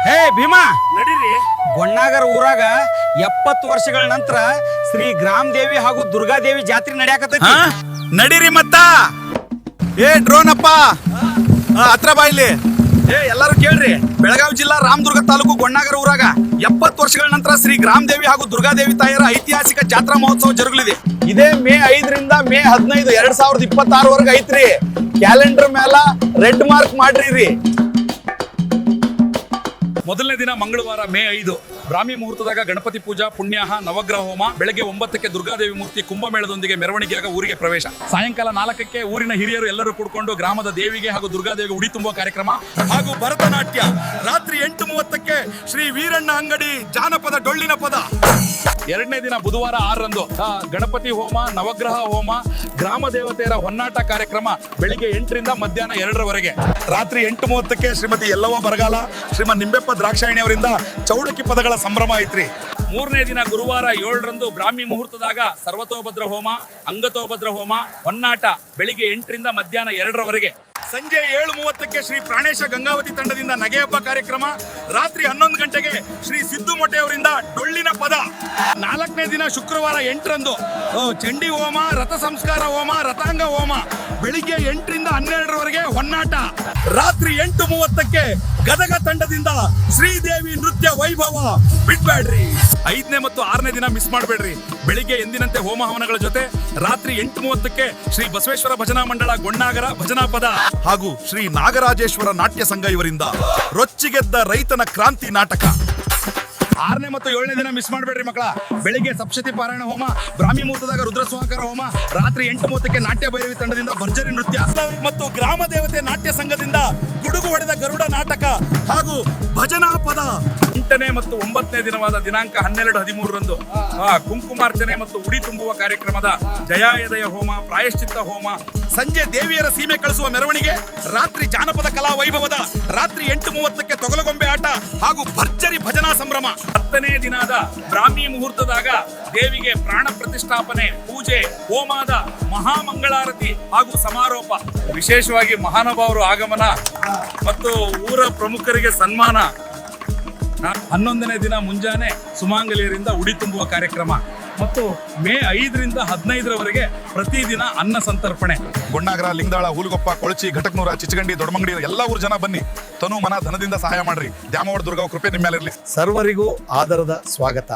ಹೇ ಭೀಮಾ, ನಡೀರಿ. ಗೊಣ್ಣಾಗರ ಊರಾಗ 70 ವರ್ಷಗಳ ನಂತರ ಶ್ರೀ ಗ್ರಾಮ್ ದೇವಿ ಹಾಗೂ ದುರ್ಗಾದೇವಿ ಜಾತ್ರೆ ನಡೆಯಾಕತ್ತೈತಿ. ನಡೀರಿ ಮತ್ತ. ಏ ಡ್ರೋನಪ್ಪ, ಹತ್ರ ಬಾ ಇಲ್ಲಿ. ಎಲ್ಲರೂ ಕೇಳ್ರಿ. ಬೆಳಗಾವಿ ಜಿಲ್ಲಾ ರಾಮದುರ್ಗ ತಾಲೂಕು ಗೊಣ್ಣಾಗರ ಊರಾಗ 70 ವರ್ಷಗಳ ನಂತರ ಶ್ರೀ ಗ್ರಾಮ್ ದೇವಿ ಹಾಗೂ ದುರ್ಗಾದೇವಿ ತಾಯಿಯರ ಐತಿಹಾಸಿಕ ಜಾತ್ರಾ ಮಹೋತ್ಸವ ಜರುಗಲಿದೆ. ಇದೇ ಮೇ 5 ರಿಂದ ಮೇ 15, 2026 ವರೆಗೆ ಐತ್ರಿ. ಕ್ಯಾಲೆಂಡರ್ ಮೇಲ ರೆಡ್ ಮಾರ್ಕ್ ಮಾಡ್ರಿ. ಮೊದಲನೇ ದಿನ ಮಂಗಳವಾರ ಮೇ 5 ಬ್ರಾಹ್ಮಿ ಮುಹೂರ್ತದಾಗ ಗಣಪತಿ ಪೂಜಾ, ಪುಣ್ಯಾಹ, ನವಗ್ರಹ ಹೋಮ. ಬೆಳಗ್ಗೆ 9ಕ್ಕೆ ದುರ್ಗಾದೇವಿ ಮೂರ್ತಿ ಕುಂಭಮೇಳದೊಂದಿಗೆ ಮೆರವಣಿಗೆಯಾಗ ಊರಿಗೆ ಪ್ರವೇಶ. ಸಾಯಂಕಾಲ 4ಕ್ಕೆ ಊರಿನ ಹಿರಿಯರು ಎಲ್ಲರೂ ಕೂಡ್ಕೊಂಡು ಗ್ರಾಮದ ದೇವಿಗೆ ಹಾಗೂ ದುರ್ಗಾದೇವಿಗೆ ಉಡಿ ತುಂಬುವ ಕಾರ್ಯಕ್ರಮ ಹಾಗೂ ಭರತನಾಟ್ಯ. ರಾತ್ರಿ 8:30ಕ್ಕೆ ಶ್ರೀ ವೀರಣ್ಣ ಅಂಗಡಿ ಜಾನಪದ ಡೊಳ್ಳಿನ ಪದ. ಎರಡನೇ ದಿನ ಬುಧವಾರ 6ರಂದು ಗಣಪತಿ ಹೋಮ, ನವಗ್ರಹ ಹೋಮ, ಗ್ರಾಮ ದೇವತೆಯರ ಹೊನ್ನಾಟ ಕಾರ್ಯಕ್ರಮ ಬೆಳಿಗ್ಗೆ 8 ರಿಂದ ಮಧ್ಯಾಹ್ನ 2ರವರೆಗೆ. ರಾತ್ರಿ 8:30ಕ್ಕೆ ಶ್ರೀಮತಿ ಎಲ್ಲವ್ವ ಬರಗಾಲ, ಶ್ರೀಮನ್ ನಿಂಬೆಪ್ಪ ದ್ರಾಕ್ಷಾಯಣಿ ಅವರಿಂದ ಚೌಡಕಿ ಪದಗಳ ಸಂಭ್ರಮ ಐತ್ರಿ. ಮೂರನೇ ದಿನ ಗುರುವಾರ 7ರಂದು ಬ್ರಾಹ್ಮಿ ಮುಹೂರ್ತದಾಗ ಸರ್ವತೋಭದ್ರ ಹೋಮ, ಅಂಗತೋಭದ್ರ ಹೋಮ, ಹೊನ್ನಾಟ ಬೆಳಿಗ್ಗೆ 8 ರಿಂದ ಮಧ್ಯಾಹ್ನ 2ರವರೆಗೆ. ಸಂಜೆ 7:30ಕ್ಕೆ ಶ್ರೀ ಪ್ರಾಣೇಶ ಗಂಗಾವತಿ ತಂಡದಿಂದ ನಗೆ ಹಬ್ಬ ಕಾರ್ಯಕ್ರಮ. ರಾತ್ರಿ 11 ಗಂಟೆಗೆ ಶ್ರೀ ಸಿದ್ದು ಮೊಟ್ಟೆ ಅವರಿಂದ ಡೊಳ್ಳಿನ ಪದ. 4ನೇ ದಿನ ಶುಕ್ರವಾರ 8ರಂದು ಚಂಡಿ ಹೋಮ, ರಥ ಸಂಸ್ಕಾರ ಹೋಮ, ರಥಾಂಗ ಹೋಮ ಬೆಳಿಗ್ಗೆ 8 ರಿಂದ 12ರವರೆಗೆ ಹೊನ್ನಾಟ. ರಾತ್ರಿ 8:30ಕ್ಕೆ ಗದಗ ತಂಡದಿಂದ ಶ್ರೀದೇವಿ ನೃತ್ಯ ವೈಭವ. ಬಿಡ್ಬೇಡ್ರಿ. 5ನೇ ಮತ್ತು 6ನೇ ದಿನ ಮಿಸ್ ಮಾಡಬೇಡ್ರಿ. ಬೆಳಿಗ್ಗೆ ಎಂದಿನಂತೆ ಹೋಮ ಹವನಗಳ ಜೊತೆ ರಾತ್ರಿ 8:30ಕ್ಕೆ ಶ್ರೀ ಬಸವೇಶ್ವರ ಭಜನಾ ಮಂಡಳ ಗೊಣ್ಣಾಗರ ಭಜನಾ ಪದ ಹಾಗೂ ಶ್ರೀ ನಾಗರಾಜೇಶ್ವರ ನಾಟ್ಯ ಸಂಘ ಇವರಿಂದ ರೊಚ್ಚಿಗೆದ್ದ ರೈತನ ಕ್ರಾಂತಿ ನಾಟಕ. 6ನೇ ಮತ್ತು 7ನೇ ದಿನ ಮಿಸ್ ಮಾಡಬೇಡ್ರಿ ಮಕ್ಕಳ. ಬೆಳಿಗ್ಗೆ ಸಪ್ತಶತಿ ಪಾರಾಯಣ ಹೋಮ, ಬ್ರಾಹ್ಮಿ ಮುಹೂರ್ತದಾಗ ರುದ್ರಸ್ವಾಕಾರ ಹೋಮ, ರಾತ್ರಿ 8:30ಕ್ಕೆ ನಾಟ್ಯ ಭೈರವಿ ತಂಡದಿಂದ ಭರ್ಜರಿ ನೃತ್ಯ ಮತ್ತು ಗ್ರಾಮ ದೇವತೆ ನಾಟ್ಯ ಸಂಘದಿಂದ ಗುಡುಗು ಹೊಡೆದ ಗರುಡ ನಾಟಕ ಹಾಗೂ ಭಜನಾ ಪದ. 8ನೇ ಮತ್ತು 9ನೇ ದಿನವಾದ ದಿನಾಂಕ 12, 13ರಂದು ಕುಂಕುಮಾರ್ಚನೆ ಮತ್ತು ಉಡಿ ತುಂಬುವ ಕಾರ್ಯಕ್ರಮದ ಜಯಾಯದಯ ಹೋಮ, ಪ್ರಾಯಶ್ಚಿತ್ತ ಹೋಮ, ಸಂಜೆ ದೇವಿಯರ ಸೀಮೆ ಕಳಿಸುವ ಮೆರವಣಿಗೆ, ರಾತ್ರಿ ಜಾನಪದ ಕಲಾ ವೈಭವದ, ರಾತ್ರಿ 8:30ಕ್ಕೆ ತೊಗಲಗೊಂಬೆ ಆಟ ಹಾಗೂ ಭರ್ಜರಿ ಭಜನಾ ಸಂಭ್ರಮ. 10ನೇ ದಿನದ ಬ್ರಾಹ್ಮಿ ಮುಹೂರ್ತದಾಗ ದೇವಿಗೆ ಪ್ರಾಣ ಪ್ರತಿಷ್ಠಾಪನೆ, ಪೂಜೆ, ಹೋಮದ ಮಹಾಮಂಗಳಾರತಿ ಹಾಗೂ ಸಮಾರೋಪ. ವಿಶೇಷವಾಗಿ ಮಹಾನುಭಾವರು ಆಗಮನ ಮತ್ತು ಊರ ಪ್ರಮುಖರಿಗೆ ಸನ್ಮಾನ. 11ನೇ ದಿನ ಮುಂಜಾನೆ ಸುಮಾಂಗಲಿಯರಿಂದ ಉಡಿ ತುಂಬುವ ಕಾರ್ಯಕ್ರಮ ಮತ್ತು ಮೇ 5 ರಿಂದ 15ರವರೆಗೆ ಪ್ರತಿದಿನ ಅನ್ನ ಸಂತರ್ಪಣೆ. ಗೊಣ್ಣಾಗರ, ಲಿಂಗದಾಳ, ಹೂಲುಗೊಪ್ಪ, ಕೊಳಚಿ, ಘಟಕನೂರ, ಚಿಚಗಂಡಿ, ದೊಡ್ಡಮಂಗಡಿ ಎಲ್ಲ ಊರು ಜನ ಬನ್ನಿ. ತನು ಮನ ಧನದಿಂದ ಸಹಾಯ ಮಾಡ್ರಿ. ದ್ಯಾಮವ್ವ ದುರ್ಗಾ ಕೃಪೆ ನಿಮ್ಮ ಮೇಲೆ ಇರಲಿ. ಸರ್ವರಿಗೂ ಆದರದ ಸ್ವಾಗತ.